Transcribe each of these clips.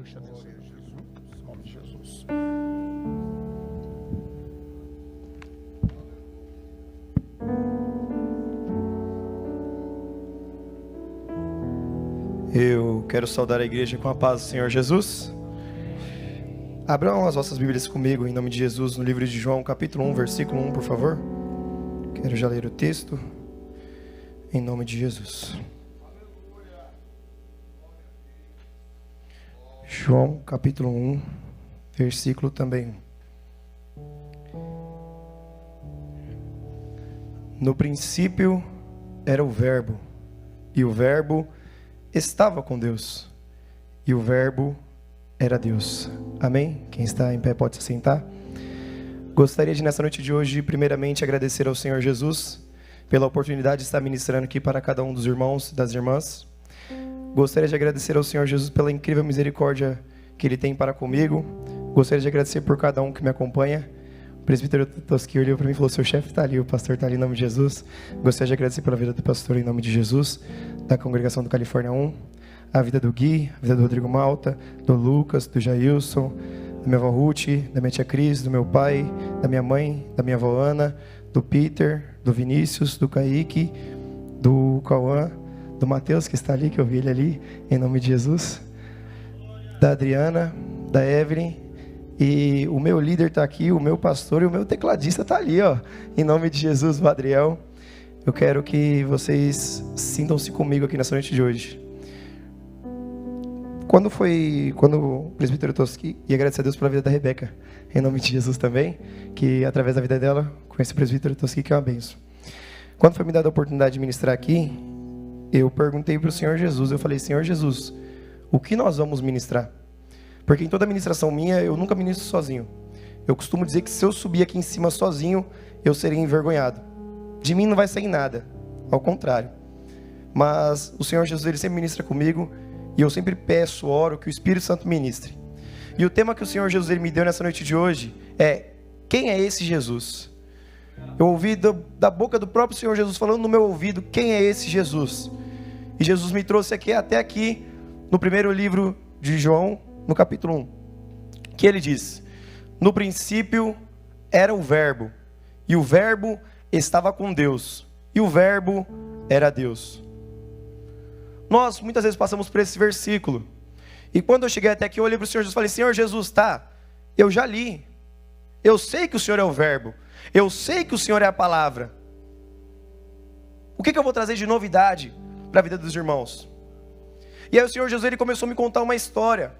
Deus te abençoe. Em nome de Jesus. Eu quero saudar a igreja com a paz do Senhor Jesus. Abram as vossas Bíblias comigo, em nome de Jesus, no livro de João, capítulo 1, versículo 1, por favor. Quero já ler o texto, em nome de Jesus. João, capítulo 1, versículo também 1. No princípio era o Verbo, e o Verbo estava com Deus, e o Verbo era Deus. Amém? Quem está em pé pode se sentar. Gostaria de, nessa noite de hoje, primeiramente agradecer ao Senhor Jesus pela oportunidade de estar ministrando aqui para cada um dos irmãos e das irmãs. Gostaria de agradecer ao Senhor Jesus pela incrível misericórdia que Ele tem para comigo. Gostaria de agradecer por cada um que me acompanha. O presbítero Tosqui olhou para mim e falou: seu chefe está ali, o pastor está ali, em nome de Jesus. Gostaria de agradecer pela vida do pastor, em nome de Jesus, da congregação do Califórnia 1, a vida do Gui, a vida do Rodrigo Malta, do Lucas, do Jailson, da minha avó Ruth, da minha tia Cris, do meu pai, da minha mãe, da minha avó Ana, do Peter, do Vinícius, do Kaique, do Cauã, do Matheus, que está ali, que eu vi ele ali, em nome de Jesus, da Adriana, da Evelyn. E o meu líder está aqui, o meu pastor e o meu tecladista está ali, ó. Em nome de Jesus, o Adriel. Eu quero que vocês sintam-se comigo aqui nessa noite de hoje. Quando o presbítero Tosqui, e agradecer a Deus pela vida da Rebeca, em nome de Jesus também, que através da vida dela, conheci o presbítero Tosqui, que é uma bênção. Quando foi me dada a oportunidade de ministrar aqui, eu perguntei para o Senhor Jesus, eu falei: Senhor Jesus, o que nós vamos ministrar? Porque em toda ministração minha, eu nunca ministro sozinho. Eu costumo dizer que se eu subir aqui em cima sozinho, eu serei envergonhado. De mim não vai sair nada, ao contrário. Mas o Senhor Jesus, Ele sempre ministra comigo, e eu sempre peço, oro, que o Espírito Santo ministre. E o tema que o Senhor Jesus, Ele me deu nessa noite de hoje é: quem é esse Jesus? Eu ouvi da boca do próprio Senhor Jesus falando no meu ouvido: quem é esse Jesus? E Jesus me trouxe até aqui, no primeiro livro de João, no capítulo 1, que ele diz: no princípio era o Verbo, e o Verbo estava com Deus, e o Verbo era Deus. Nós muitas vezes passamos por esse versículo, e quando eu cheguei até aqui, eu olhei para o Senhor Jesus e falei: Senhor Jesus, eu já li, eu sei que o Senhor é o Verbo, eu sei que o Senhor é a palavra. O que eu vou trazer de novidade para a vida dos irmãos? E aí o Senhor Jesus, Ele começou a me contar uma história,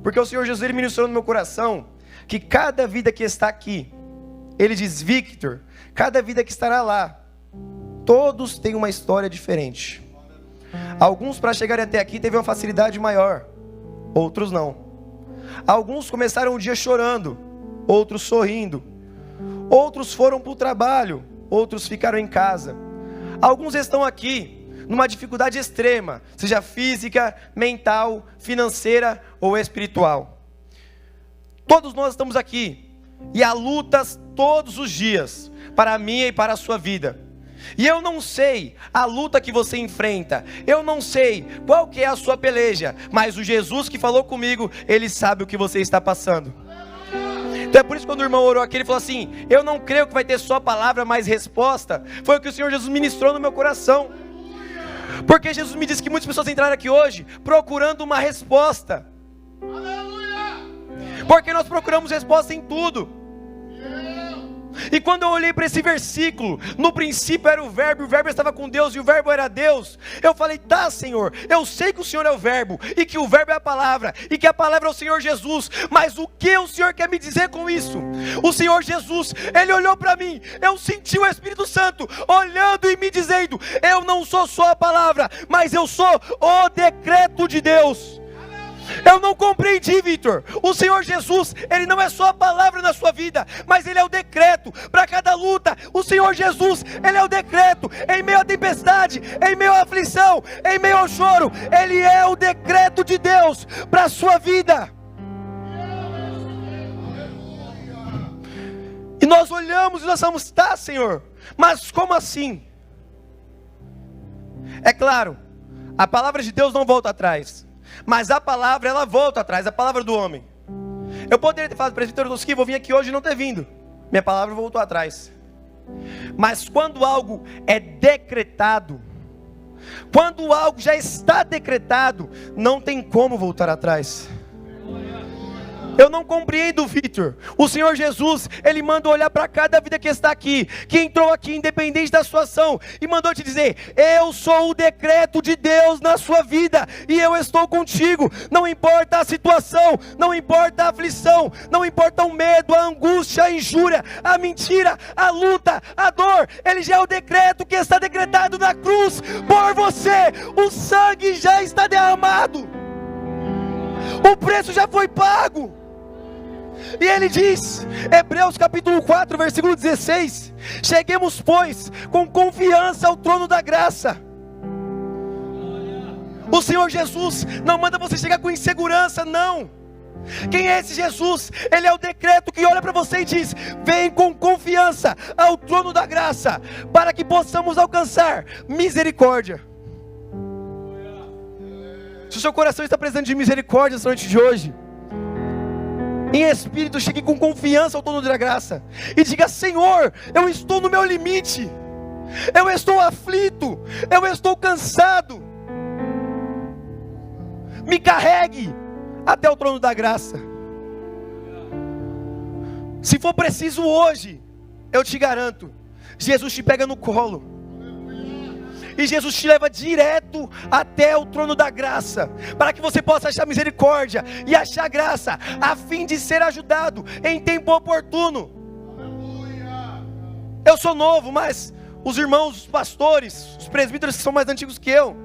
porque o Senhor Jesus, Ele ministrou no meu coração que cada vida que está aqui, Ele diz: Victor, cada vida que estará lá, todos têm uma história diferente. Alguns, para chegarem até aqui, teve uma facilidade maior, outros não. Alguns começaram o dia chorando, outros sorrindo. Outros foram para o trabalho, outros ficaram em casa. Alguns estão aqui numa dificuldade extrema, seja física, mental, financeira ou espiritual. Todos nós estamos aqui, e há lutas todos os dias, para a minha e para a sua vida. E eu não sei a luta que você enfrenta, eu não sei qual que é a sua peleja, mas o Jesus que falou comigo, Ele sabe o que você está passando. Então é por isso que quando o irmão orou aqui, ele falou assim: eu não creio que vai ter só palavra, mas resposta. Foi o que o Senhor Jesus ministrou no meu coração. Porque Jesus me disse que muitas pessoas entraram aqui hoje procurando uma resposta. Porque nós procuramos resposta em tudo. E quando eu olhei para esse versículo, no princípio era o Verbo, e o Verbo estava com Deus, e o Verbo era Deus. Eu falei: tá, Senhor, eu sei que o Senhor é o Verbo, e que o Verbo é a palavra, e que a palavra é o Senhor Jesus. Mas o que o Senhor quer me dizer com isso? O Senhor Jesus, Ele olhou para mim, eu senti o Espírito Santo olhando e me dizendo: eu não sou só a palavra, mas eu sou o decreto de Deus. Eu não compreendi, Victor. O Senhor Jesus, Ele não é só a palavra na sua vida, mas Ele é o decreto para cada luta. O Senhor Jesus, Ele é o decreto em meio à tempestade, em meio à aflição, em meio ao choro. Ele é o decreto de Deus para a sua vida. E nós olhamos e nós falamos: tá, Senhor, mas como assim? É claro, a palavra de Deus não volta atrás. mas a palavra, ela volta atrás, a palavra do homem. Eu poderia ter falado, presbítero Toski, vou vir aqui hoje e não ter vindo. Minha palavra voltou atrás. Mas quando algo é decretado, quando algo já está decretado, não tem como voltar atrás. Eu não compreendo, Vitor. O Senhor Jesus, Ele manda olhar para cada vida que está aqui, que entrou aqui independente da sua ação, e mandou te dizer: eu sou o decreto de Deus na sua vida, e eu estou contigo. Não importa a situação, não importa a aflição, não importa o medo, a angústia, a injúria, a mentira, a luta, a dor. Ele já é o decreto que está decretado na cruz por você. O sangue já está derramado, o preço já foi pago. E ele diz, Hebreus capítulo 4, versículo 16: cheguemos, pois, com confiança ao trono da graça. O Senhor Jesus não manda você chegar com insegurança, não. Quem é esse Jesus? Ele é o decreto que olha para você e diz: vem com confiança ao trono da graça, para que possamos alcançar misericórdia. Se o seu coração está precisando de misericórdia essa noite de hoje, em espírito, chegue com confiança ao trono da graça e diga: Senhor, eu estou no meu limite, eu estou aflito, eu estou cansado, me carregue até o trono da graça. Se for preciso hoje, eu te garanto, Jesus te pega no colo e Jesus te leva direto até o trono da graça, para que você possa achar misericórdia e achar graça, a fim de ser ajudado em tempo oportuno. Eu sou novo, mas os irmãos, os pastores, os presbíteros que são mais antigos que eu,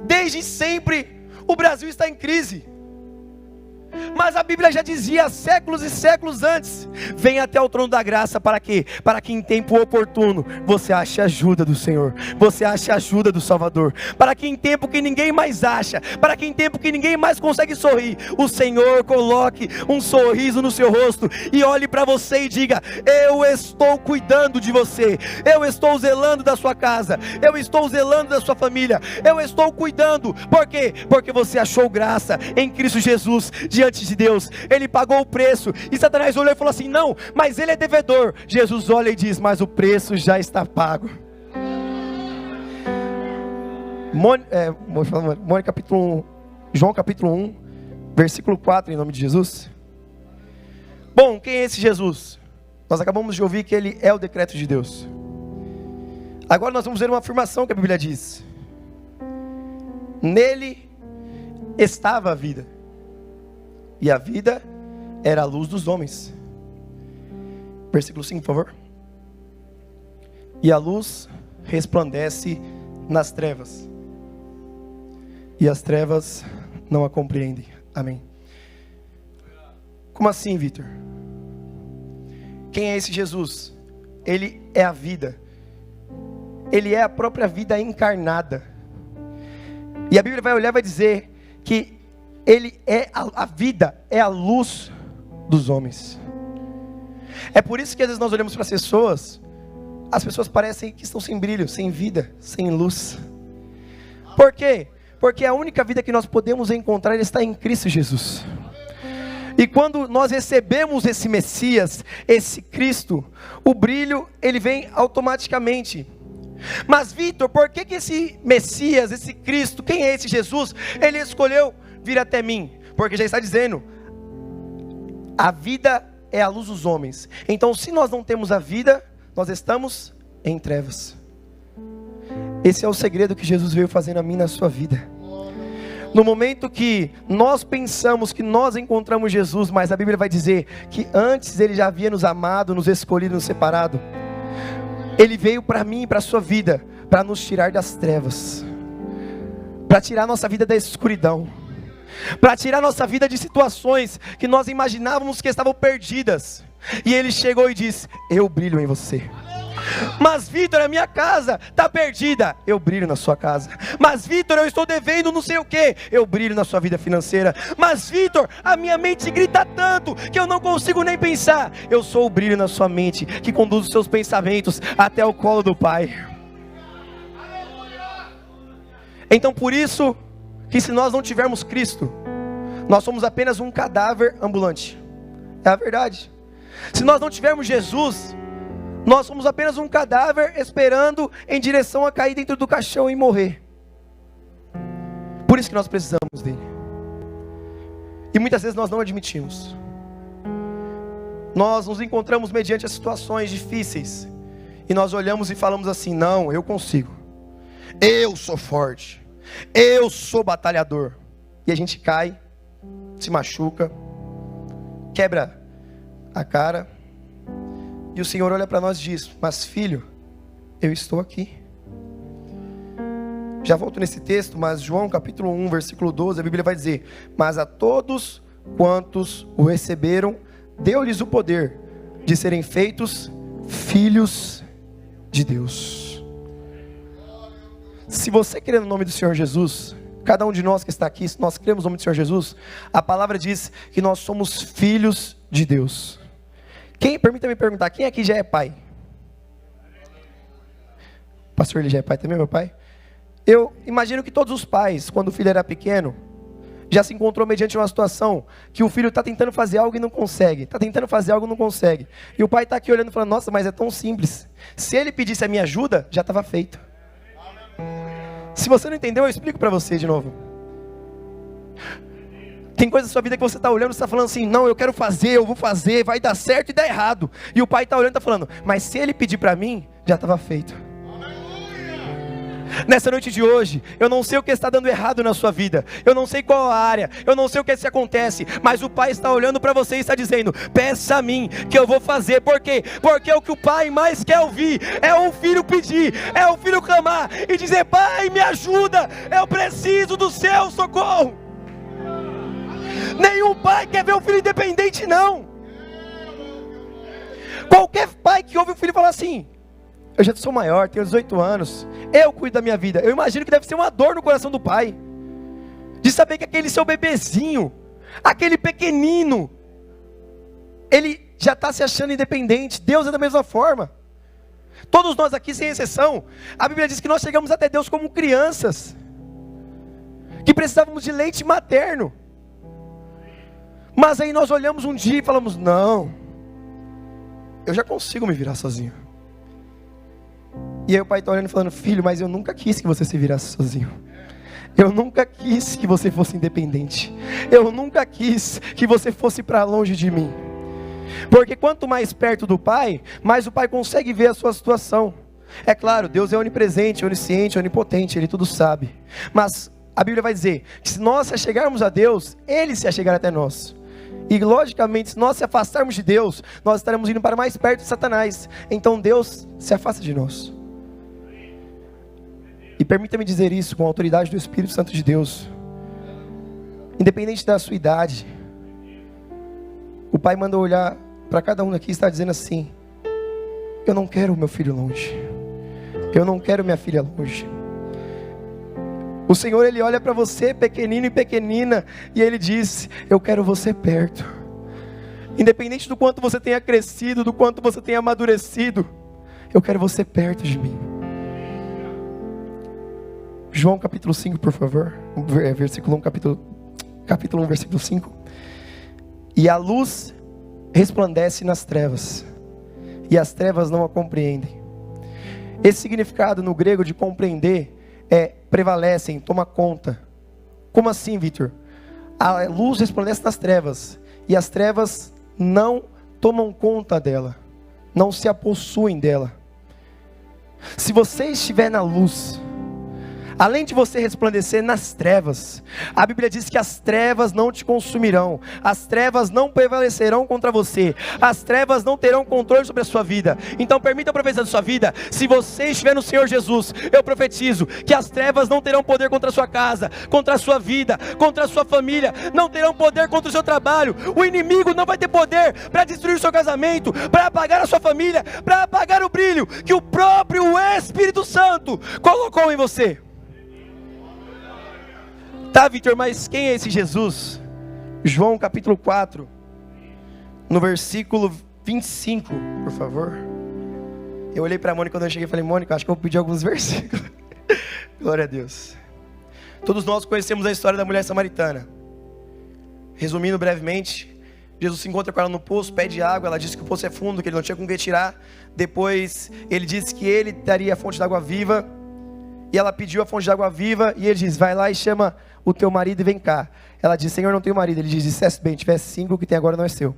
desde sempre o Brasil está em crise. Mas a Bíblia já dizia séculos e séculos antes: vem até o trono da graça para quê? Para que em tempo oportuno você ache ajuda do Senhor, você ache ajuda do Salvador, para que em tempo que ninguém mais acha, para que em tempo que ninguém mais consegue sorrir, o Senhor coloque um sorriso no seu rosto e olhe para você e diga: eu estou cuidando de você, eu estou zelando da sua casa, eu estou zelando da sua família, eu estou cuidando. Por quê? Porque você achou graça em Cristo Jesus diante de Deus. Ele pagou o preço, e Satanás olhou e falou assim: não, mas ele é devedor. Jesus olha e diz: mas o preço já está pago. João capítulo 1, versículo 4, em nome de Jesus. Bom, quem é esse Jesus? Nós acabamos de ouvir que ele é o decreto de Deus. Agora nós vamos ver uma afirmação que a Bíblia diz: nele estava a vida, e a vida era a luz dos homens. Versículo 5, por favor. E a luz resplandece nas trevas, e as trevas não a compreendem. Amém. Como assim, Vitor? Quem é esse Jesus? Ele é a vida, ele é a própria vida encarnada. E a Bíblia vai olhar e vai dizer que ele é a vida, é a luz dos homens. É por isso que às vezes nós olhamos para as pessoas parecem que estão sem brilho, sem vida, sem luz. Por quê? Porque a única vida que nós podemos encontrar está em Cristo Jesus. E quando nós recebemos esse Messias, esse Cristo, o brilho, ele vem automaticamente. Mas Vitor, por que esse Messias, esse Cristo, quem é esse Jesus, ele escolheu vir até mim? Porque já está dizendo: a vida é a luz dos homens. Então, se nós não temos a vida, nós estamos em trevas. Esse é o segredo que Jesus veio fazer na minha e na sua vida. No momento que nós pensamos que nós encontramos Jesus, mas a Bíblia vai dizer que antes ele já havia nos amado, nos escolhido, nos separado. Ele veio para mim e para a sua vida, para nos tirar das trevas, para tirar a nossa vida da escuridão, para tirar a nossa vida de situações que nós imaginávamos que estavam perdidas. E ele chegou e disse: eu brilho em você. Mas Vitor, a minha casa está perdida. Eu brilho na sua casa. Mas Vitor, eu estou devendo não sei o que. Eu brilho na sua vida financeira. Mas Vitor, a minha mente grita tanto que eu não consigo nem pensar. Eu sou o brilho na sua mente que conduz os seus pensamentos até o colo do Pai. Então por isso que se nós não tivermos Cristo, nós somos apenas um cadáver ambulante. É a verdade. Se nós não tivermos Jesus, nós somos apenas um cadáver esperando em direção a cair dentro do caixão e morrer. Por isso que nós precisamos dele. E muitas vezes nós não admitimos. Nós nos encontramos mediante as situações difíceis e nós olhamos e falamos assim: não, eu consigo, eu sou forte, eu sou batalhador. E a gente cai, se machuca, quebra a cara, e o Senhor olha para nós e diz: mas filho, eu estou aqui. Já volto nesse texto, mas João capítulo 1, versículo 12, a Bíblia vai dizer: mas a todos quantos o receberam, deu-lhes o poder de serem feitos filhos de Deus. Se você crê no nome do Senhor Jesus, cada um de nós que está aqui, se nós cremos no nome do Senhor Jesus, a palavra diz que nós somos filhos de Deus. Permita-me perguntar, quem aqui já é pai? O pastor, ele já é pai também, meu pai? Eu imagino que todos os pais, quando o filho era pequeno, já se encontrou mediante uma situação que o filho está tentando fazer algo e não consegue. Está tentando fazer algo e não consegue. E o pai está aqui olhando e falando: nossa, mas é tão simples. Se ele pedisse a minha ajuda, já estava feito. Se você não entendeu, eu explico para você de novo. Tem coisas na sua vida que você está olhando e está falando assim: não, eu quero fazer, eu vou fazer, vai dar certo e dar errado. E o pai está olhando e está falando: mas se ele pedir para mim, já estava feito. Nessa noite de hoje, eu não sei o que está dando errado na sua vida, eu não sei qual a área, eu não sei o que se acontece, mas o pai está olhando para você e está dizendo: peça a mim que eu vou fazer. Por quê? Porque o que o pai mais quer ouvir é o filho pedir, é o filho clamar e dizer: pai, me ajuda, eu preciso do seu socorro. Nenhum pai quer ver o filho independente, não. Qualquer pai que ouve o filho falar assim: eu já sou maior, tenho 18 anos, eu cuido da minha vida. Eu imagino que deve ser uma dor no coração do pai, de saber que aquele seu bebezinho, aquele pequenino, ele já está se achando independente. Deus é da mesma forma. Todos nós aqui, sem exceção, a Bíblia diz que nós chegamos até Deus como crianças, que precisávamos de leite materno. Mas aí nós olhamos um dia e falamos: não, eu já consigo me virar sozinho. E aí o pai está olhando e falando: filho, mas eu nunca quis que você se virasse sozinho. Eu nunca quis que você fosse independente. Eu nunca quis que você fosse para longe de mim. Porque quanto mais perto do pai, mais o pai consegue ver a sua situação. É claro, Deus é onipresente, onisciente, onipotente, Ele tudo sabe. Mas a Bíblia vai dizer que se nós se achegarmos a Deus, Ele se achegará até nós. E logicamente, se nós se afastarmos de Deus, nós estaremos indo para mais perto de Satanás. Então Deus se afasta de nós. E permita-me dizer isso com a autoridade do Espírito Santo de Deus. Independente da sua idade, o pai manda olhar para cada um aqui e está dizendo assim: eu não quero o meu filho longe, eu não quero minha filha longe. O Senhor, Ele olha para você, pequenino e pequenina, e Ele diz: eu quero você perto. Independente do quanto você tenha crescido, do quanto você tenha amadurecido, eu quero você perto de mim. João capítulo 5, por favor, versículo 1, capítulo 1, versículo 5. E a luz resplandece nas trevas, e as trevas não a compreendem. Esse significado no grego de compreender é prevalecem, toma conta. Como assim, Vitor? A luz resplandece nas trevas, e as trevas não tomam conta dela, não se apossuem dela. Se você estiver na luz, além de você resplandecer nas trevas, a Bíblia diz que as trevas não te consumirão, as trevas não prevalecerão contra você, as trevas não terão controle sobre a sua vida. Então permita a profecia da sua vida: se você estiver no Senhor Jesus, eu profetizo que as trevas não terão poder contra a sua casa, contra a sua vida, contra a sua família, não terão poder contra o seu trabalho. O inimigo não vai ter poder para destruir o seu casamento, para apagar a sua família, para apagar o brilho que o próprio Espírito Santo colocou em você. Tá, Vitor, mas quem é esse Jesus? João capítulo 4, no versículo 25, por favor. Eu olhei para a Mônica quando eu cheguei e falei: Mônica, acho que eu vou pedir alguns versículos. Glória a Deus. Todos nós conhecemos a história da mulher samaritana. Resumindo brevemente, Jesus se encontra com ela no poço, pede água, ela disse que o poço é fundo, que ele não tinha com que tirar. Depois ele disse que ele daria a fonte de água viva, e ela pediu a fonte de água viva, e ele diz, vai lá e chama o teu marido e vem cá. Ela diz, Senhor, não tenho marido. Ele diz, disseste bem, tivesse 5, o que tem agora não é seu.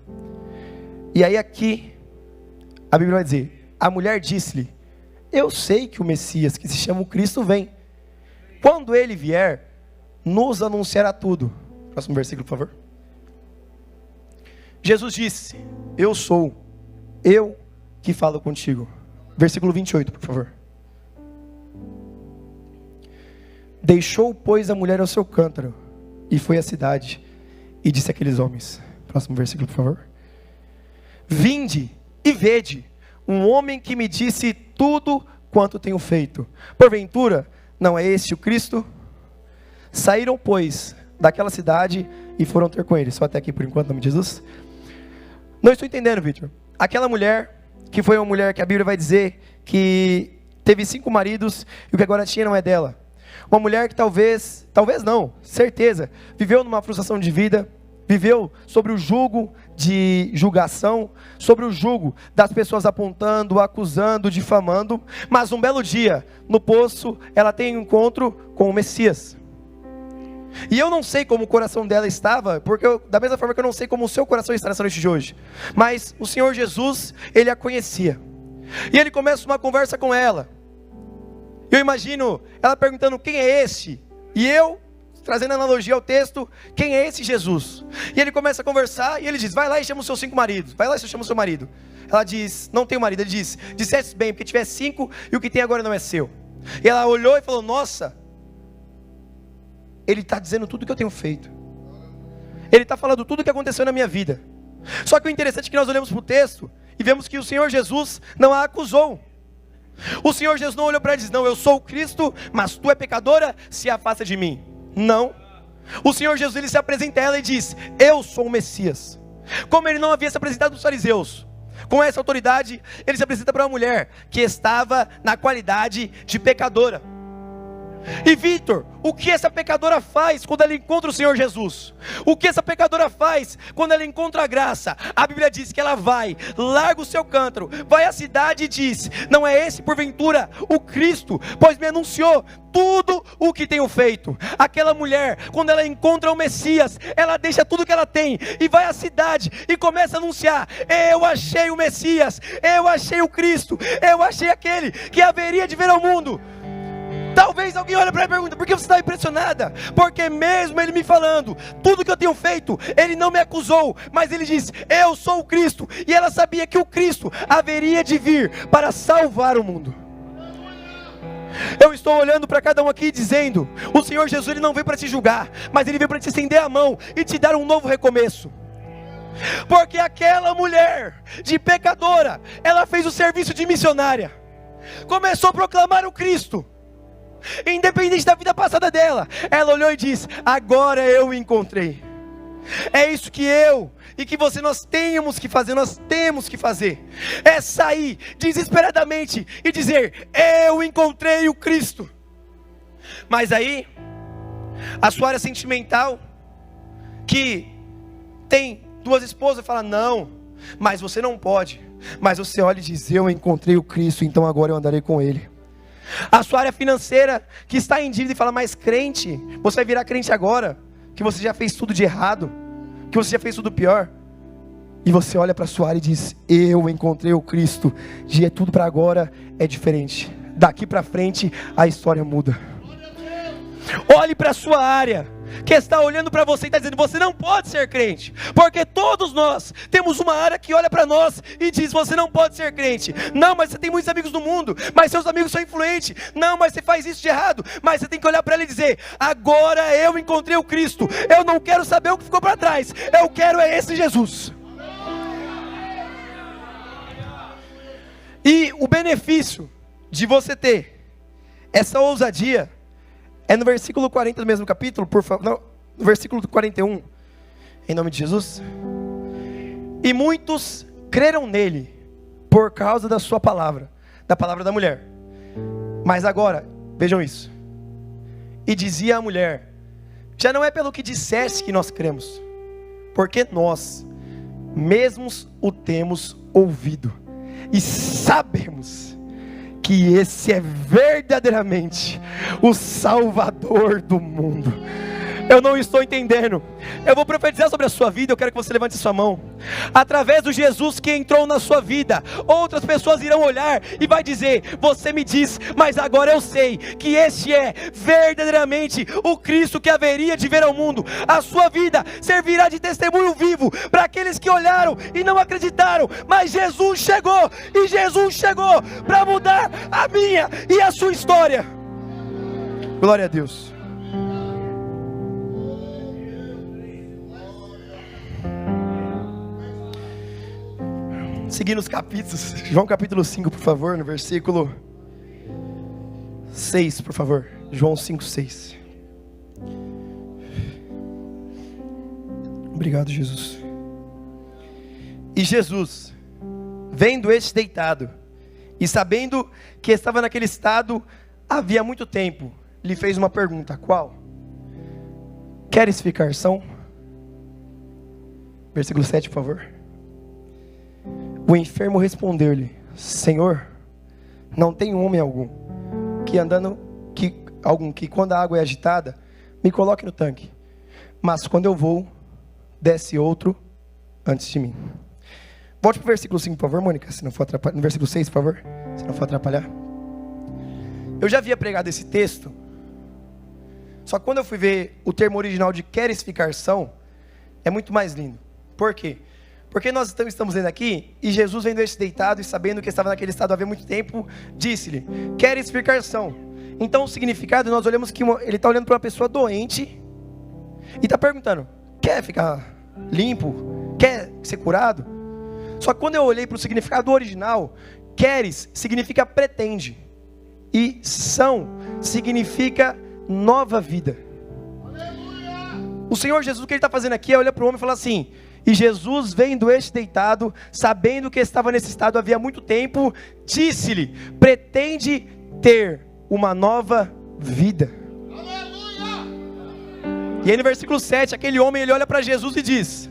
E aí aqui, a Bíblia vai dizer, a mulher disse-lhe, eu sei que o Messias, que se chama o Cristo, vem. Quando ele vier, nos anunciará tudo. Próximo versículo, por favor. Jesus disse, eu sou, eu que falo contigo. Versículo 28, por favor. Deixou, pois, a mulher ao seu cântaro, e foi à cidade, e disse àqueles homens. Próximo versículo, por favor. Vinde e vede, um homem que me disse tudo quanto tenho feito. Porventura, não é este o Cristo? Saíram, pois, daquela cidade e foram ter com ele. Só até aqui por enquanto, em nome de Jesus. Não estou entendendo, Victor. Aquela mulher, que foi uma mulher que a Bíblia vai dizer que teve 5 maridos e o que agora tinha não é dela. Uma mulher que talvez não, certeza, viveu numa frustração de vida, viveu sobre o jugo de julgação, sobre o jugo das pessoas apontando, acusando, difamando, mas um belo dia, no poço, ela tem um encontro com o Messias. E eu não sei como o coração dela estava, porque da mesma forma que eu não sei como o seu coração está nessa noite de hoje, mas o Senhor Jesus, Ele a conhecia, e Ele começa uma conversa com ela. Eu imagino ela perguntando, quem é esse? E eu, trazendo analogia ao texto, quem é esse Jesus? E ele começa a conversar, e ele diz, vai lá e chama os seus 5 maridos, vai lá e chama o seu marido. Ela diz, não tenho marido. Ele diz, disseste bem, porque tiver 5 e o que tem agora não é seu. E ela olhou e falou, nossa, ele está dizendo tudo que eu tenho feito, ele está falando tudo que aconteceu na minha vida. Só que o interessante é que nós olhamos para o texto e vemos que o Senhor Jesus não a acusou. O Senhor Jesus não olhou para ela e disse, não, eu sou o Cristo, mas tu é pecadora, se afasta de mim. Não. O Senhor Jesus, Ele se apresenta a ela e diz, eu sou o Messias. Como Ele não havia se apresentado para os fariseus, com essa autoridade, Ele se apresenta para uma mulher que estava na qualidade de pecadora. E Victor, o que essa pecadora faz quando ela encontra o Senhor Jesus? O que essa pecadora faz quando ela encontra a graça? A Bíblia diz que ela vai, larga o seu cântaro, vai à cidade e diz, não é esse porventura o Cristo? Pois me anunciou tudo o que tenho feito. Aquela mulher, quando ela encontra o Messias, ela deixa tudo que ela tem e vai à cidade e começa a anunciar, eu achei o Messias, eu achei o Cristo, eu achei aquele que haveria de vir ao mundo. Talvez alguém olhe para ela e pergunta, por que você está impressionada? Porque mesmo ele me falando tudo que eu tenho feito, ele não me acusou, mas ele disse, eu sou o Cristo. E ela sabia que o Cristo haveria de vir para salvar o mundo. Eu estou olhando para cada um aqui dizendo, o Senhor Jesus, Ele não veio para te julgar, mas Ele veio para te estender a mão e te dar um novo recomeço. Porque aquela mulher de pecadora, ela fez o serviço de missionária, começou a proclamar o Cristo, independente da vida passada dela. Ela olhou e disse, agora eu o encontrei. É isso que eu e que você, nós temos que fazer, é sair desesperadamente e dizer, eu encontrei o Cristo. Mas aí, a sua área sentimental, que tem 2 esposas, fala, não, mas você não pode. Mas você olha e diz, eu encontrei o Cristo, então agora eu andarei com Ele. A sua área financeira, que está em dívida e fala, mas crente, você vai virar crente agora, que você já fez tudo de errado, que você já fez tudo pior. E você olha para a sua área e diz, eu encontrei o Cristo, de tudo para agora é diferente. Daqui para frente a história muda. Olhe para a sua área, que está olhando para você e está dizendo, você não pode ser crente, porque todos nós temos uma área que olha para nós e diz, você não pode ser crente. Não, mas você tem muitos amigos no mundo, mas seus amigos são influentes. Não, mas você faz isso de errado. Mas você tem que olhar para ela e dizer, agora eu encontrei o Cristo, eu não quero saber o que ficou para trás, eu quero é esse Jesus. E o benefício de você ter essa ousadia é no versículo 40 do mesmo capítulo, por favor, não, no versículo 41, em nome de Jesus. E muitos creram nele, por causa da sua palavra, da palavra da mulher. Mas agora, vejam isso. e dizia à mulher: já não é pelo que disseste que nós cremos, porque nós mesmos o temos ouvido e sabemos que esse é verdadeiramente o Salvador do mundo. Eu não estou entendendo. Eu vou profetizar sobre a sua vida. Eu quero que você levante sua mão. Através do Jesus que entrou na sua vida, outras pessoas irão olhar e vai dizer: você me diz, mas agora eu sei que este é verdadeiramente o Cristo que haveria de vir ao mundo. A sua vida servirá de testemunho vivo para aqueles que olharam e não acreditaram. Mas Jesus chegou, e Jesus chegou para mudar a minha e a sua história. Glória a Deus. Seguindo os capítulos, João capítulo 5, por favor, no versículo 6, por favor. João 5, 6. Obrigado, Jesus. E Jesus, vendo este deitado, e sabendo que estava naquele estado havia muito tempo, lhe fez uma pergunta: qual? Queres ficar são? Versículo 7, por favor. O enfermo respondeu-lhe: Senhor, não tem homem algum que quando a água é agitada, me coloque no tanque. Mas quando eu vou, desce outro antes de mim. Volte para o versículo 5, por favor, Mônica, se não for atrapalhar. No versículo 6, por favor, se não for atrapalhar. Eu já havia pregado esse texto, só que quando eu fui ver o termo original de queres ficar são, é muito mais lindo. Por quê? Porque nós estamos lendo aqui, e Jesus vendo este deitado e sabendo que estava naquele estado havia muito tempo, disse-lhe: queres ficar são? Então o significado, nós olhamos que ele está olhando para uma pessoa doente, e está perguntando: quer ficar limpo? Quer ser curado? Só que quando eu olhei para o significado original, queres significa pretende, e são significa nova vida. O Senhor Jesus, o que Ele está fazendo aqui é olhar para o homem e falar assim: e Jesus, vendo este deitado, sabendo que estava nesse estado havia muito tempo, disse-lhe: pretende ter uma nova vida. Aleluia! E aí no versículo 7, aquele homem, ele olha para Jesus e diz: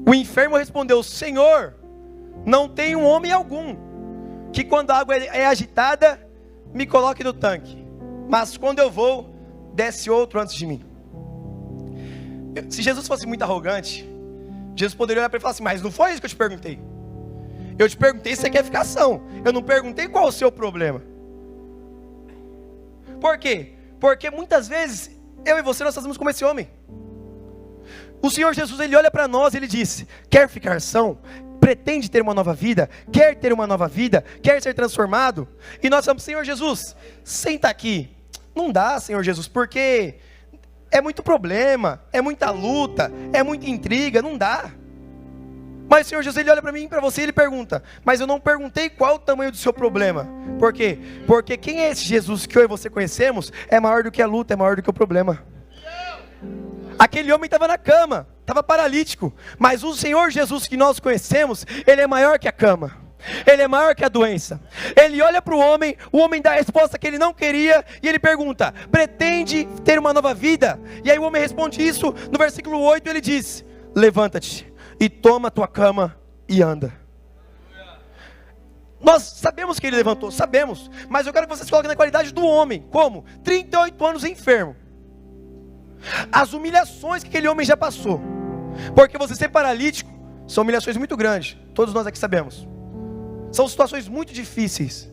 o enfermo respondeu: Senhor, não tem um homem algum que quando a água é agitada, me coloque no tanque. Mas quando eu vou, desce outro antes de mim. Se Jesus fosse muito arrogante, Jesus poderia olhar para ele e falar assim: mas não foi isso que eu te perguntei. Eu te perguntei se você quer ficar são. Eu não perguntei qual é o seu problema. Por quê? Porque muitas vezes, eu e você, nós fazemos como esse homem. O Senhor Jesus, Ele olha para nós e Ele diz: quer ficar são? Pretende ter uma nova vida? Quer ter uma nova vida? Quer ser transformado? E nós falamos: Senhor Jesus, senta aqui. Não dá, Senhor Jesus, porque é muito problema, é muita luta, é muita intriga, não dá. Mas o Senhor Jesus, Ele olha para mim e para você e Ele pergunta: mas eu não perguntei qual o tamanho do seu problema. Por quê? Porque quem é esse Jesus que eu e você conhecemos é maior do que a luta, é maior do que o problema. Aquele homem estava na cama, estava paralítico, mas o Senhor Jesus que nós conhecemos, Ele é maior que a cama. Ele é maior que a doença. Ele olha para o homem dá a resposta que ele não queria, e ele pergunta: pretende ter uma nova vida? E aí o homem responde isso, no versículo 8 ele diz: levanta-te e toma a tua cama e anda. Nós sabemos que ele levantou, sabemos, mas eu quero que vocês coloquem na qualidade do homem. Como? 38 anos enfermo. As humilhações que aquele homem já passou, porque você ser paralítico são humilhações muito grandes, todos nós aqui sabemos. São situações muito difíceis,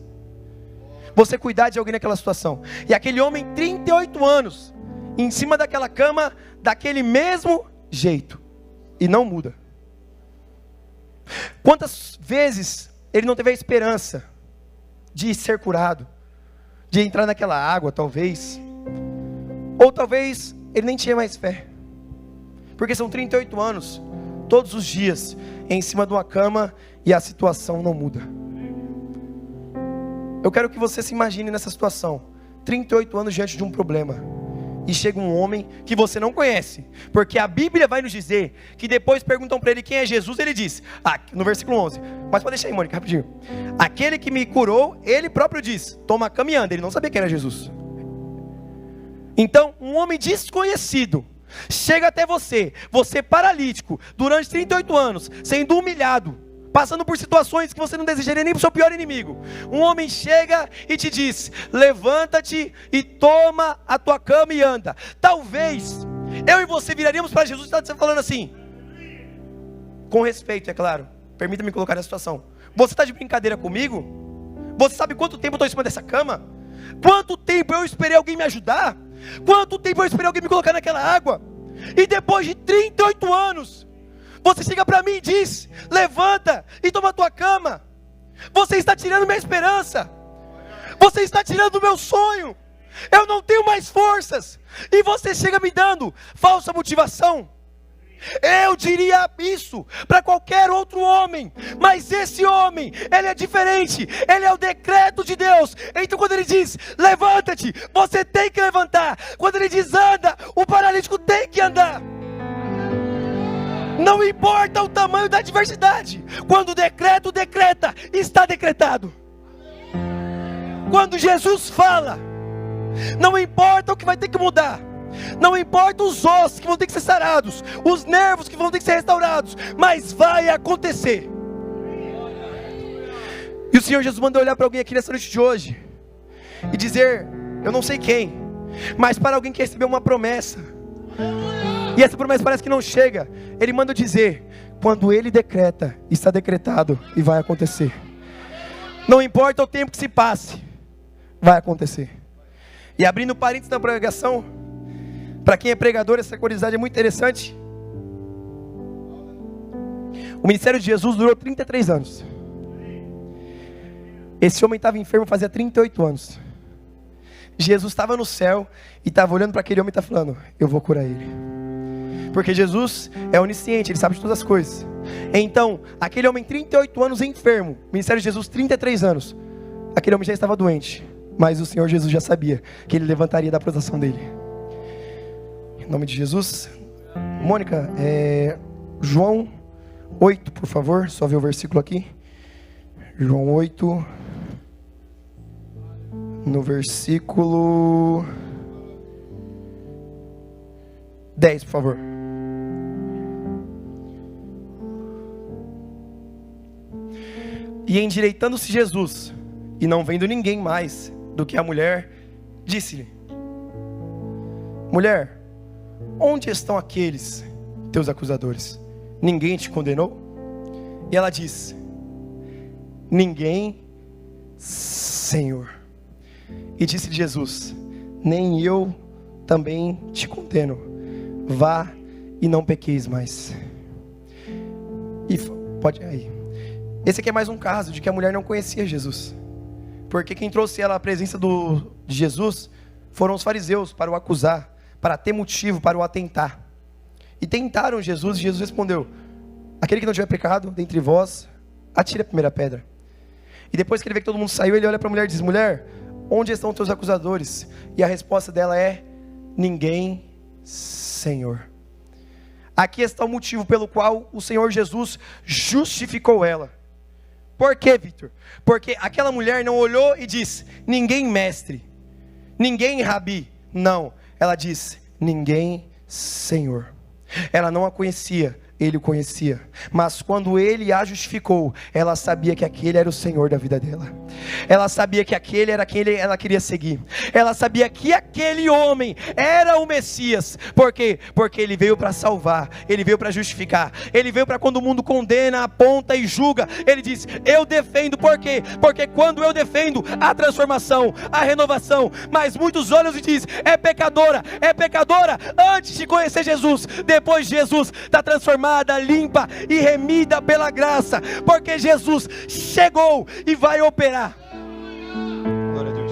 você cuidar de alguém naquela situação. E aquele homem, 38 anos, em cima daquela cama, daquele mesmo jeito, e não muda. Quantas vezes ele não teve a esperança de ser curado, de entrar naquela água talvez, ou talvez ele nem tinha mais fé, porque são 38 anos, todos os dias, em cima de uma cama, e a situação não muda. Eu quero que você se imagine nessa situação, 38 anos diante de um problema, e chega um homem que você não conhece, porque a Bíblia vai nos dizer, que depois perguntam para ele quem é Jesus, ele diz, no versículo 11, mas pode deixar aí, Mônica, rapidinho. Aquele que me curou, ele próprio diz: toma a cama e anda. Ele não sabia que era Jesus. Então, um homem desconhecido chega até você paralítico, durante 38 anos, sendo humilhado, passando por situações que você não desejaria nem para o seu pior inimigo. Um homem chega e te diz: levanta-te e toma a tua cama e anda. Talvez eu e você viraríamos para Jesus e está falando assim, com respeito, é claro, permita-me colocar nessa situação: você está de brincadeira comigo? Você sabe quanto tempo eu estou em cima dessa cama? Quanto tempo eu esperei alguém me ajudar? Quanto tempo eu esperei alguém me colocar naquela água? E depois de 38 anos, você chega para mim e diz: levanta e toma a tua cama. Você está tirando minha esperança. Você está tirando o meu sonho. Eu não tenho mais forças. E você chega me dando falsa motivação. Eu diria isso para qualquer outro homem, mas esse homem, ele é diferente, ele é o decreto de Deus. Então quando ele diz levanta-te, você tem que levantar. Quando ele diz anda, o paralítico tem que andar. Não importa o tamanho da adversidade, quando o decreto decreta, está decretado. Quando Jesus fala, não importa o que vai ter que mudar, não importa os ossos que vão ter que ser sarados, os nervos que vão ter que ser restaurados, mas vai acontecer. E o Senhor Jesus mandou olhar para alguém aqui nessa noite de hoje e dizer, eu não sei quem, mas para alguém que recebeu uma promessa, e essa promessa parece que não chega, Ele manda dizer, quando Ele decreta, está decretado e vai acontecer. Não importa o tempo que se passe, vai acontecer. E abrindo parênteses na pregação, para quem é pregador, essa curiosidade é muito interessante. O ministério de Jesus durou 33 anos. Esse homem estava enfermo fazia 38 anos. Jesus estava no céu e estava olhando para aquele homem e estava falando, eu vou curar ele. Porque Jesus é onisciente, Ele sabe de todas as coisas. Então, aquele homem 38 anos enfermo, ministério de Jesus 33 anos, aquele homem já estava doente, mas o Senhor Jesus já sabia que Ele levantaria da prostração dele. Em nome de Jesus. Mônica, João 8, por favor, só ver o versículo aqui. João 8, no versículo 10, por favor. E endireitando-se Jesus, e não vendo ninguém mais do que a mulher, disse-lhe: mulher, onde estão aqueles teus acusadores? Ninguém te condenou? E ela diz: ninguém, Senhor. E disse-lhe Jesus: nem eu também te condeno. Vá e não pequeis mais. E pode aí. Esse aqui é mais um caso de que a mulher não conhecia Jesus, porque quem trouxe ela à presença de Jesus foram os fariseus para o acusar, para ter motivo para o atentar. E tentaram Jesus, e Jesus respondeu: aquele que não tiver pecado dentre vós, atire a primeira pedra. E depois que ele vê que todo mundo saiu, ele olha para a mulher e diz: mulher, onde estão os teus acusadores? E a resposta dela é: ninguém, Senhor. Aqui está o motivo pelo qual o Senhor Jesus justificou ela. Por quê, Victor? Porque aquela mulher não olhou e disse: ninguém mestre, ninguém rabi. Não, ela disse: ninguém Senhor. Ela não a conhecia, ele o conhecia, mas quando ele a justificou, ela sabia que aquele era o Senhor da vida dela. Ela sabia que aquele era quem ela queria seguir. Ela sabia que aquele homem era o Messias. Por quê? Porque ele veio para salvar, ele veio para justificar, ele veio para quando o mundo condena, aponta e julga, ele diz: eu defendo. Por quê? Porque quando eu defendo, a transformação, a renovação. Mas muitos olham e dizem: é pecadora antes de conhecer Jesus. Depois Jesus está transformada, limpa e remida pela graça, porque Jesus chegou e vai operar. Glória a Deus.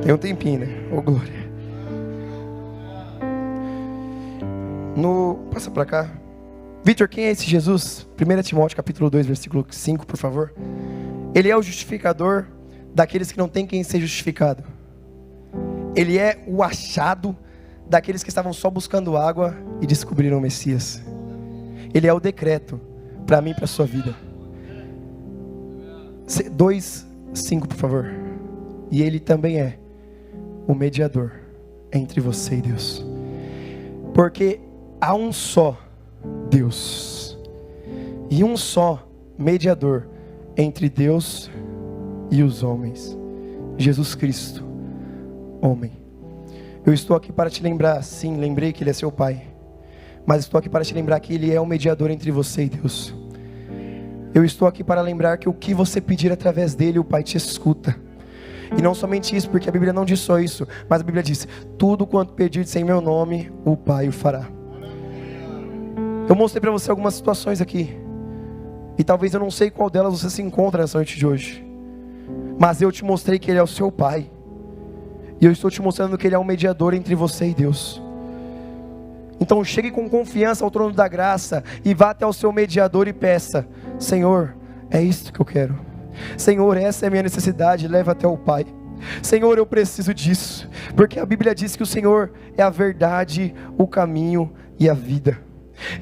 Tem um tempinho, né? Oh, glória. Passa para cá. Victor, quem é esse Jesus? 1 Timóteo capítulo 2, versículo 5, por favor. Ele é o justificador daqueles que não têm quem ser justificado. Ele é o achado daqueles que estavam só buscando água e descobriram o Messias. Ele é o decreto para mim e para a sua vida. 2:5, por favor. E ele também é o mediador entre você e Deus. Porque há um só Deus e um só mediador entre Deus e os homens, Jesus Cristo, homem. Eu estou aqui para te lembrar, sim, lembrei que Ele é seu Pai, mas estou aqui para te lembrar que Ele é o mediador entre você e Deus. Eu estou aqui para lembrar que o que você pedir através dEle, o Pai te escuta. E não somente isso, porque a Bíblia não diz só isso, mas a Bíblia diz: tudo quanto pedirdes em meu nome, o Pai o fará. Eu mostrei para você algumas situações aqui, e talvez eu não sei qual delas você se encontra nessa noite de hoje, mas eu te mostrei que Ele é o seu Pai, e eu estou te mostrando que Ele é um mediador entre você e Deus. Então chegue com confiança ao trono da graça, e vá até o seu mediador e peça: Senhor, é isso que eu quero. Senhor, essa é a minha necessidade, leva até o Pai. Senhor, eu preciso disso, porque a Bíblia diz que o Senhor é a verdade, o caminho e a vida.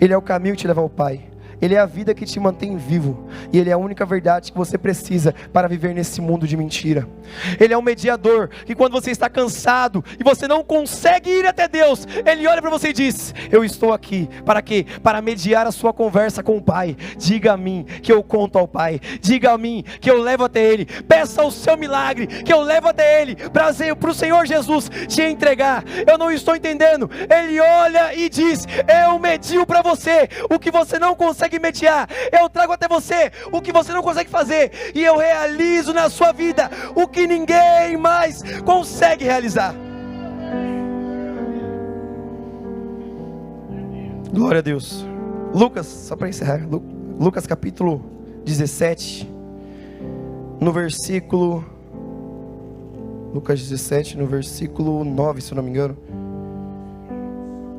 Ele é o caminho que te leva ao Pai. Ele é a vida que te mantém vivo, e Ele é a única verdade que você precisa para viver nesse mundo de mentira. Ele é um mediador, que quando você está cansado, e você não consegue ir até Deus, Ele olha para você e diz: eu estou aqui, para quê? Para mediar a sua conversa com o Pai. Diga a mim, que eu conto ao Pai. Diga a mim, que eu levo até Ele. Peça o seu milagre, que eu levo até Ele, para o Senhor Jesus te entregar. Eu não estou entendendo. Ele olha e diz: eu medio para você o que você não consegue mediar, eu trago até você o que você não consegue fazer, e eu realizo na sua vida o que ninguém mais consegue realizar. Glória a Deus. Lucas, só para encerrar, Lucas capítulo 17, no versículo, Lucas 17, no versículo 9, se eu não me engano.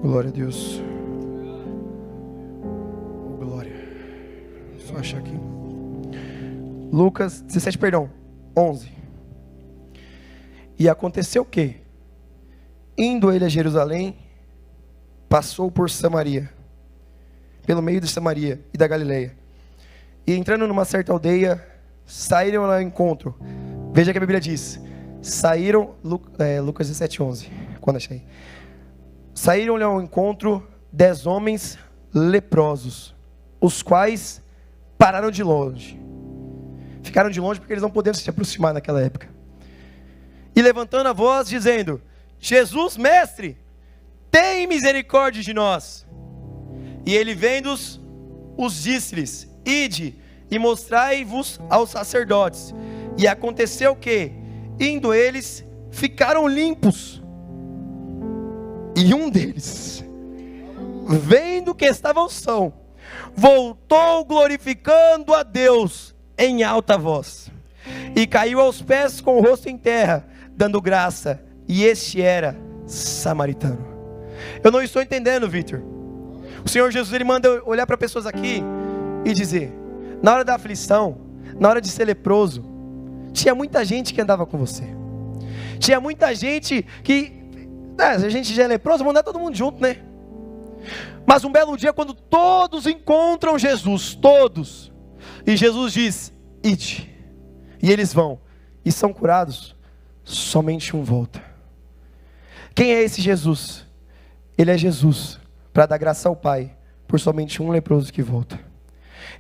Glória a Deus. Só achar aqui. Lucas 17, perdão, 11. E aconteceu que, indo ele a Jerusalém, passou por Samaria, pelo meio de Samaria e da Galileia, e entrando numa certa aldeia, saíram ao encontro. Veja que a Bíblia diz: saíram, Lucas 17, 11, quando achei. Saíram-lhe ao encontro 10 homens leprosos, os quais pararam de longe. Ficaram de longe porque eles não podiam se aproximar naquela época. E levantando a voz, dizendo: Jesus, mestre, tem misericórdia de nós. E ele vendo-os, os disse-lhes: ide e mostrai-vos aos sacerdotes. E aconteceu que, indo eles, ficaram limpos. E um deles, vendo que estavam sãos, voltou glorificando a Deus em alta voz, e caiu aos pés com o rosto em terra, dando graça, e este era samaritano. Eu não estou entendendo, Victor. O Senhor Jesus, Ele manda olhar para pessoas aqui e dizer: na hora da aflição, na hora de ser leproso, tinha muita gente que andava com você, tinha muita gente que, a gente já é leproso, vamos andar todo mundo junto, né? Mas um belo dia, quando todos encontram Jesus, todos, e Jesus diz: ide, e eles vão, e são curados, somente um volta. Quem é esse Jesus? Ele é Jesus para dar graça ao Pai, por somente um leproso que volta.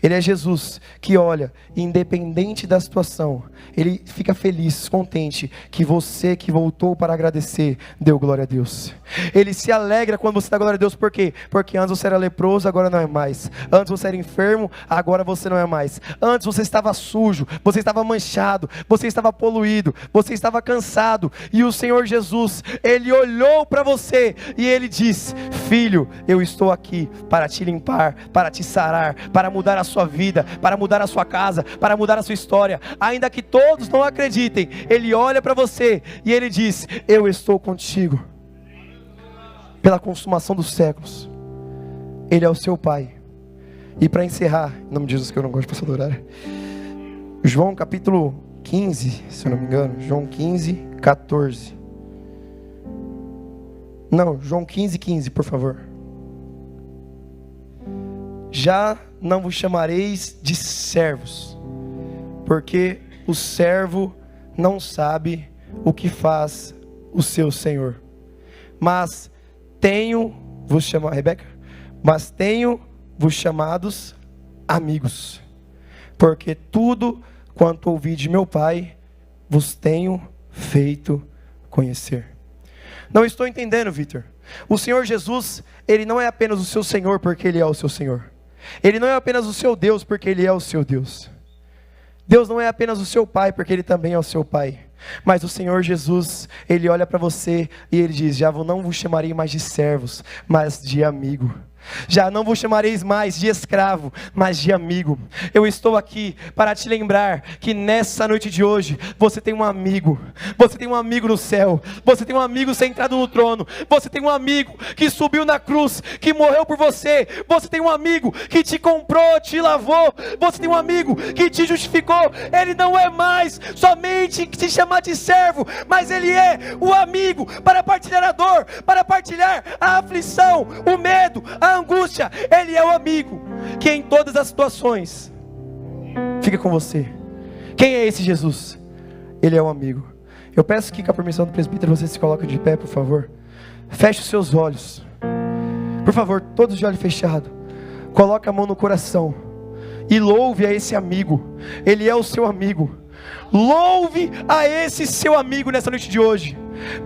Ele é Jesus que olha, independente da situação, Ele fica feliz, contente, que você que voltou para agradecer, deu glória a Deus. Ele se alegra quando você dá glória a Deus. Por quê? Porque antes você era leproso, agora não é mais. Antes você era enfermo, agora você não é mais. Antes você estava sujo, você estava manchado, você estava poluído, você estava cansado, e o Senhor Jesus, Ele olhou para você e Ele diz: filho, eu estou aqui para te limpar, para te sarar, para mudar a sua vida, para mudar a sua casa, para mudar a sua história. Ainda que todos não acreditem, Ele olha para você e Ele diz: eu estou contigo pela consumação dos séculos. Ele é o seu Pai. E para encerrar, em nome de Jesus, que eu não gosto de passar do horário, João capítulo 15, se eu não me engano, João 15, 14. Não, João 15, 15, por favor. Já não vos chamareis de servos, porque o servo não sabe o que faz o seu senhor, mas tenho-vos chamado, Rebeca? Mas tenho-vos chamados amigos, porque tudo quanto ouvi de meu Pai, vos tenho feito conhecer. Não estou entendendo, Vitor. O Senhor Jesus, Ele não é apenas o seu Senhor, porque Ele é o seu Senhor. Ele não é apenas o seu Deus, porque Ele é o seu Deus. Deus não é apenas o seu Pai, porque Ele também é o seu Pai. Mas o Senhor Jesus, Ele olha para você e Ele diz: já não vos chamarei mais de servos, mas de amigo. Já não vos chamareis mais de escravo, mas de amigo. Eu estou aqui para te lembrar que nessa noite de hoje, você tem um amigo. Você tem um amigo no céu. Você tem um amigo sentado no trono. Você tem um amigo que subiu na cruz, que morreu por você. Você tem um amigo que te comprou, te lavou. Você tem um amigo que te justificou. Ele não é mais somente te chamar de servo, mas Ele é o amigo para partilhar a dor, para partilhar a aflição, o medo, a angústia. Ele é o amigo que em todas as situações fica com você. Quem é esse Jesus? Ele é o amigo. Eu peço que, com a permissão do presbítero, você se coloque de pé, por favor. Feche os seus olhos, por favor, todos de olho fechado. Coloque a mão no coração e louve a esse amigo. Ele é o seu amigo. Louve a esse seu amigo nessa noite de hoje.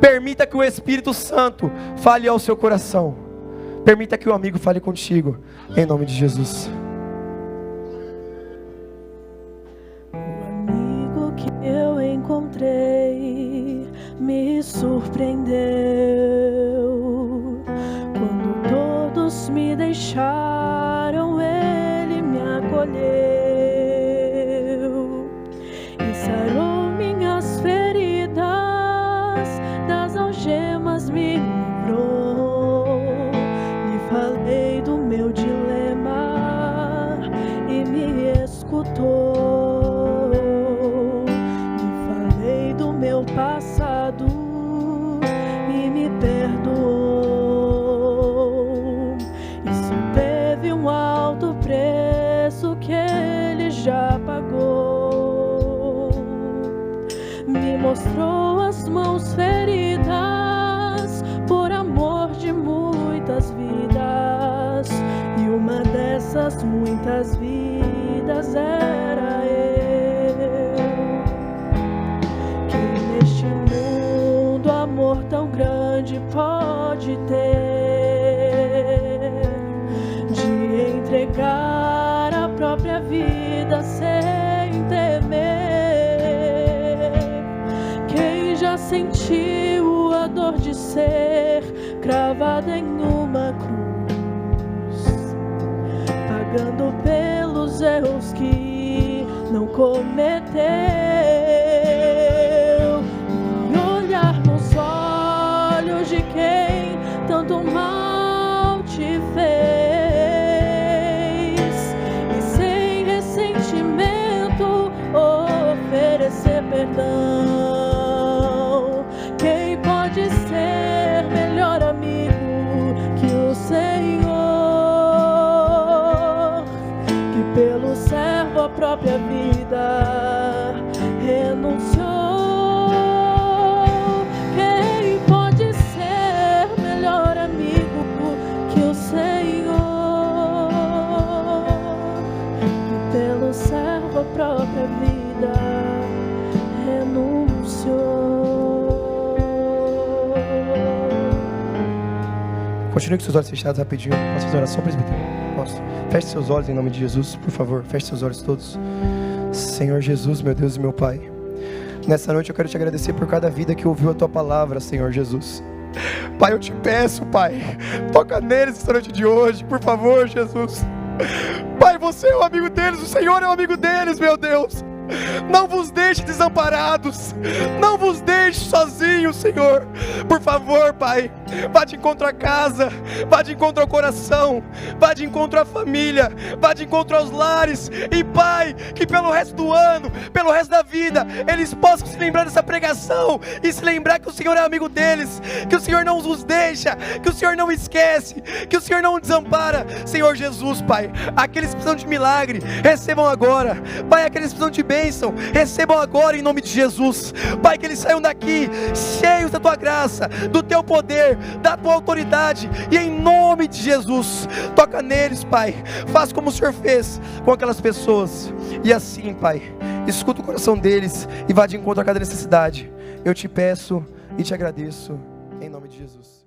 Permita que o Espírito Santo fale ao seu coração. Permita que o amigo fale contigo, em nome de Jesus. O amigo que eu encontrei me surpreendeu. Quando todos me deixaram, ele me acolheu e sarou minhas feridas, das algemas me livrou. Falei do meu dilema e me escutou. Lhe falei do meu passado e me perdoou. Isso teve um alto preço que Ele já pagou. Me mostrou as mãos feridas por amor de muitas vidas, e uma dessas muitas vidas era eu. Quem neste mundo amor tão grande pode ter, de entregar a própria vida sem temer? Quem já sentiu a dor de ser cravada em uma cruz, pagando pelos erros que não cometeu, e olhar nos olhos de quem tanto mal te fez, e sem ressentimento oferecer perdão? Quem pode ser melhor amigo que o Senhor, que pelo servo a própria vida renunciou? Quem pode ser melhor amigo que o Senhor, que pelo servo a própria vida renunciou? Continue com seus olhos fechados rapidinho. Posso fazer oração, presbítero? Posso? Feche seus olhos em nome de Jesus, por favor. Feche seus olhos todos. Senhor Jesus, meu Deus e meu Pai, nessa noite eu quero te agradecer por cada vida que ouviu a Tua palavra, Senhor Jesus. Pai, eu te peço, Pai, toca neles essa noite de hoje, por favor, Jesus. Pai, você é o amigo deles, o Senhor é o amigo deles, meu Deus. Não vos deixe desamparados, não vos deixe sozinhos, Senhor. Por favor, Pai, vá de encontro à casa, vá de encontro ao coração, vá de encontro à família, vá de encontro aos lares. E Pai, que pelo resto do ano, pelo resto da vida, eles possam se lembrar dessa pregação e se lembrar que o Senhor é amigo deles, que o Senhor não os deixa, que o Senhor não esquece, que o Senhor não desampara. Senhor Jesus, Pai, aqueles que precisam de milagre, recebam agora. Pai, aqueles que precisam de bênção, bênção, recebam agora em nome de Jesus. Pai, que eles saiam daqui cheios da tua graça, do teu poder, da tua autoridade, e em nome de Jesus, toca neles, Pai, faz como o Senhor fez com aquelas pessoas, e assim, Pai, escuta o coração deles e vá de encontro a cada necessidade. Eu te peço e te agradeço, em nome de Jesus.